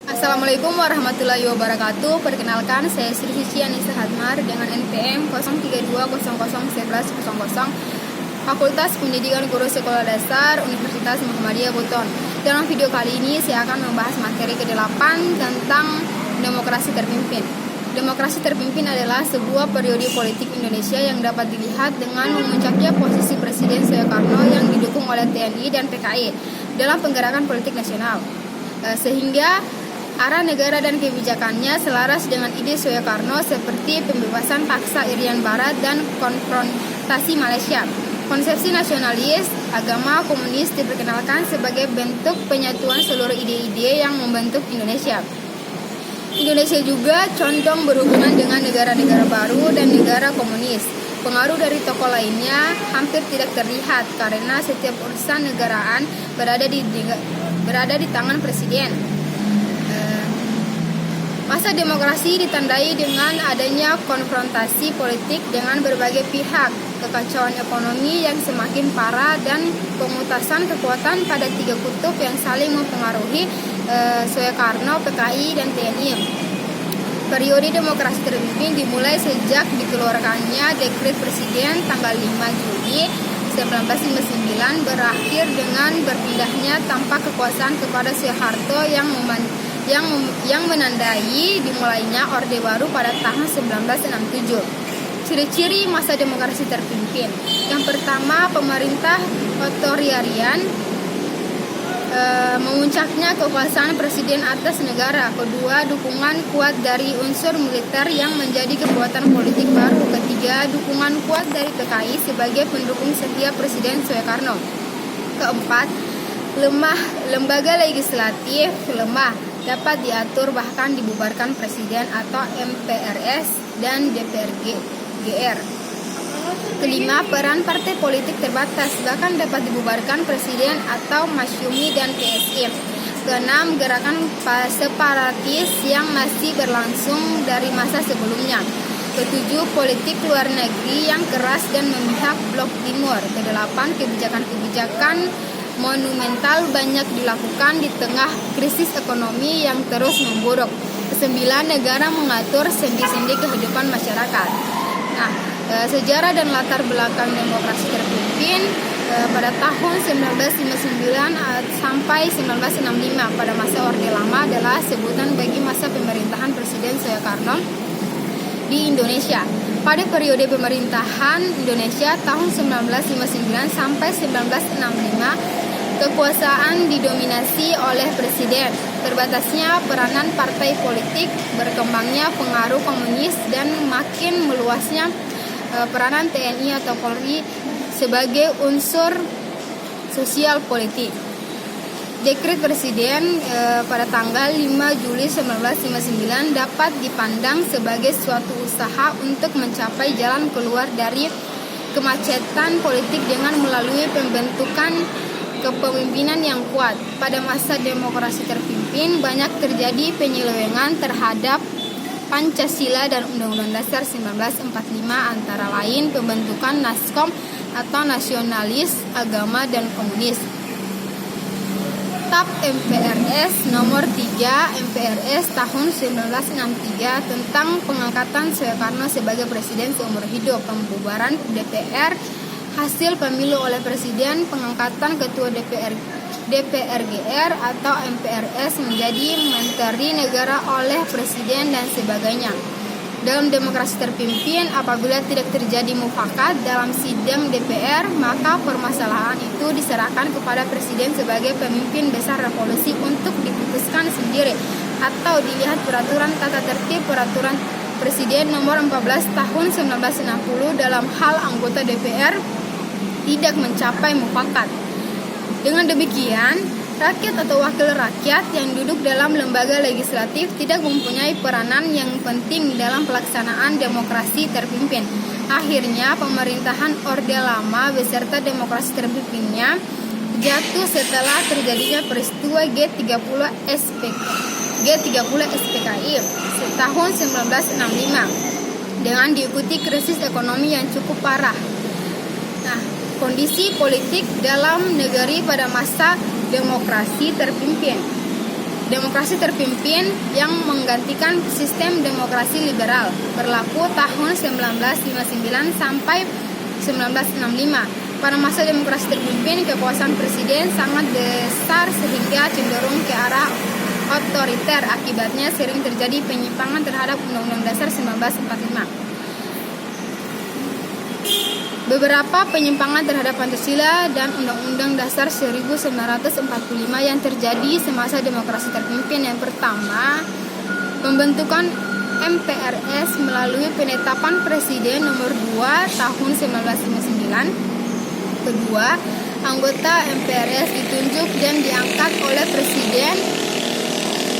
Assalamualaikum warahmatullahi wabarakatuh. Perkenalkan, saya Sri Suci Anissa Hadmar dengan NPM 0320011100, Fakultas Pendidikan Guru Sekolah Dasar Universitas Muhammadiyah Buton. Dalam video kali ini saya akan membahas materi ke-8 tentang demokrasi terpimpin. Demokrasi terpimpin adalah sebuah periode politik Indonesia yang dapat dilihat dengan memuncaknya posisi Presiden Soekarno yang didukung oleh TNI dan PKI dalam penggerakan politik nasional, sehingga arah negara dan kebijakannya selaras dengan ide Soekarno seperti pembebasan paksa Irian Barat dan konfrontasi Malaysia. Konsepsi nasionalis, agama komunis diperkenalkan sebagai bentuk penyatuan seluruh ide-ide yang membentuk Indonesia. Indonesia juga condong berhubungan dengan negara-negara baru dan negara komunis. Pengaruh dari tokoh lainnya hampir tidak terlihat karena setiap urusan negaraan berada di tangan presiden. Masa demokrasi ditandai dengan adanya konfrontasi politik dengan berbagai pihak, kekacauan ekonomi yang semakin parah, dan pemutasan kekuatan pada tiga kutub yang saling mempengaruhi Soekarno, PKI, dan TNI. Periode demokrasi terpimpin dimulai sejak dikeluarkannya Dekret Presiden tanggal 5 Juli 1959, berakhir dengan berpindahnya tampuk kekuasaan kepada Soeharto yang menandai dimulainya Orde Baru pada tahun 1967. Ciri-ciri masa demokrasi terpimpin. Yang pertama, pemerintah otoritarian, memuncaknya kekuasaan presiden atas negara. Kedua, dukungan kuat dari unsur militer yang menjadi kekuatan politik baru. Ketiga, dukungan kuat dari PKI sebagai pendukung setia Presiden Soekarno. Keempat, lembaga legislatif lemah, dapat diatur bahkan dibubarkan presiden atau MPRS dan DPR-GR. Kelima, peran partai politik terbatas, bahkan dapat dibubarkan presiden atau masyumi dan PSI. Keenam, gerakan separatis yang masih berlangsung dari masa sebelumnya. Ketujuh, politik luar negeri yang keras dan memihak blok timur. Kedelapan, kebijakan-kebijakan monumental banyak dilakukan di tengah krisis ekonomi yang terus memburuk. Kesembilan, negara mengatur sendi-sendi kehidupan masyarakat. Sejarah dan latar belakang demokrasi terpimpin pada tahun 1959 sampai 1965 pada masa Orde Lama adalah sebutan bagi masa pemerintahan Presiden Soekarno di Indonesia. Pada periode pemerintahan Indonesia tahun 1959 sampai 1965, kekuasaan didominasi oleh presiden. Terbatasnya peranan partai politik, berkembangnya pengaruh komunis, dan makin meluasnya peranan TNI atau Polri sebagai unsur sosial politik. Dekret Presiden pada tanggal 5 Juli 1959 dapat dipandang sebagai suatu usaha untuk mencapai jalan keluar dari kemacetan politik dengan melalui pembentukan kepemimpinan yang kuat. Pada masa demokrasi terpimpin, banyak terjadi penyelewengan terhadap Pancasila dan Undang-Undang Dasar 1945, antara lain pembentukan Naskom atau nasionalis, agama, dan komunis. TAP MPRS nomor 3 MPRS tahun 1963 tentang pengangkatan Soekarno sebagai presiden seumur hidup, pembubaran DPR, hasil pemilu oleh presiden, pengangkatan ketua DPR-GR atau MPRS menjadi menteri negara oleh presiden, dan sebagainya. Dalam demokrasi terpimpin, apabila tidak terjadi mufakat dalam sidang DPR, maka permasalahan itu diserahkan kepada presiden sebagai pemimpin besar revolusi untuk diputuskan sendiri, atau dilihat peraturan tata tertib peraturan presiden nomor 14 tahun 1960 dalam hal anggota DPR tidak mencapai mufakat. Dengan demikian, rakyat atau wakil rakyat yang duduk dalam lembaga legislatif tidak mempunyai peranan yang penting dalam pelaksanaan demokrasi terpimpin. Akhirnya, pemerintahan Orde Lama beserta demokrasi terpimpinnya jatuh setelah terjadinya peristiwa G30 SPKI tahun 1965 dengan diikuti krisis ekonomi yang cukup parah. Kondisi politik dalam negeri pada masa demokrasi terpimpin. Demokrasi terpimpin yang menggantikan sistem demokrasi liberal berlaku tahun 1959 sampai 1965. Pada masa demokrasi terpimpin, kekuasaan presiden sangat besar sehingga cenderung ke arah otoriter. Akibatnya sering terjadi penyimpangan terhadap Undang-Undang Dasar 1945. Beberapa penyimpangan terhadap Pancasila dan Undang-Undang Dasar 1945 yang terjadi semasa demokrasi terpimpin. Yang pertama, pembentukan MPRS melalui penetapan Presiden nomor 2 tahun 1959. Kedua, anggota MPRS ditunjuk dan diangkat oleh Presiden.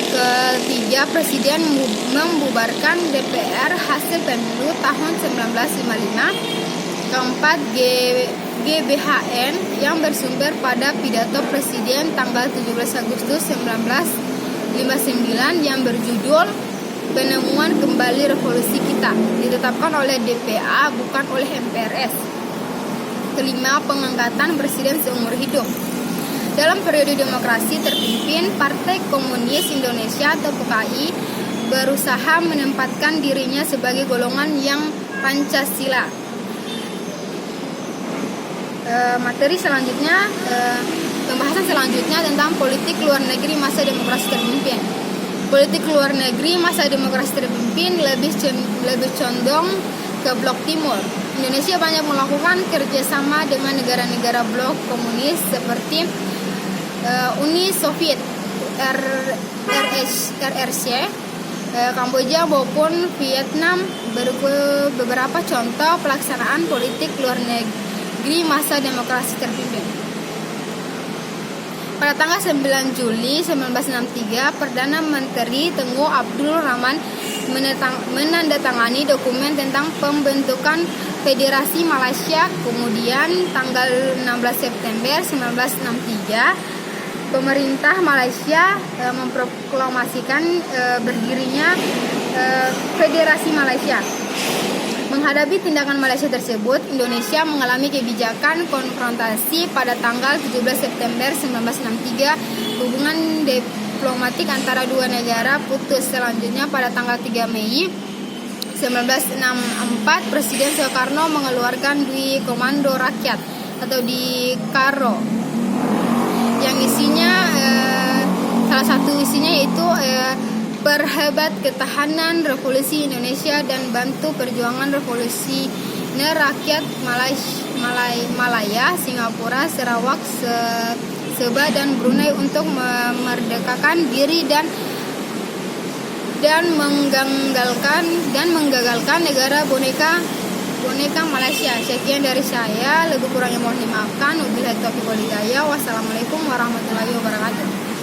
Ketiga, Presiden membubarkan DPR hasil pemilu tahun 1955. Keempat, GBHN yang bersumber pada pidato Presiden tanggal 17 Agustus 1959 yang berjudul Penemuan Kembali Revolusi Kita, ditetapkan oleh DPA bukan oleh MPRS. Kelima, pengangkatan presiden seumur hidup. Dalam periode demokrasi terpimpin, Partai Komunis Indonesia atau PKI berusaha menempatkan dirinya sebagai golongan yang Pancasila. Materi selanjutnya, pembahasan selanjutnya tentang politik luar negeri masa demokrasi terpimpin. Politik luar negeri masa demokrasi terpimpin lebih condong ke blok timur. Indonesia banyak melakukan kerjasama dengan negara-negara blok komunis seperti Uni Soviet, RRC, Kamboja maupun Vietnam. Beberapa contoh pelaksanaan politik luar negeri masa demokrasi terpimpin. Pada tanggal 9 Juli 1963, Perdana Menteri Tengku Abdul Rahman menandatangani dokumen tentang pembentukan Federasi Malaysia. Kemudian tanggal 16 September 1963, pemerintah Malaysia memproklamasikan berdirinya Federasi Malaysia. Menghadapi tindakan Malaysia tersebut, Indonesia mengalami kebijakan konfrontasi. Pada tanggal 17 September 1963, hubungan diplomatik antara dua negara putus. Selanjutnya pada tanggal 3 Mei 1964, Presiden Soekarno mengeluarkan Dwi Komando Rakyat atau di KARO, yang isinya salah satu isinya yaitu perhebat ketahanan Revolusi Indonesia dan bantu perjuangan revolusioner rakyat Malaya, Singapura, Sarawak, Sabah dan Brunei untuk memerdekakan diri dan menggagalkan negara boneka Malaysia. Sekian dari saya, lebih kurangnya mohon dimaafkan. Wabillahi taufiq wal hidayah. Wassalamualaikum warahmatullahi wabarakatuh.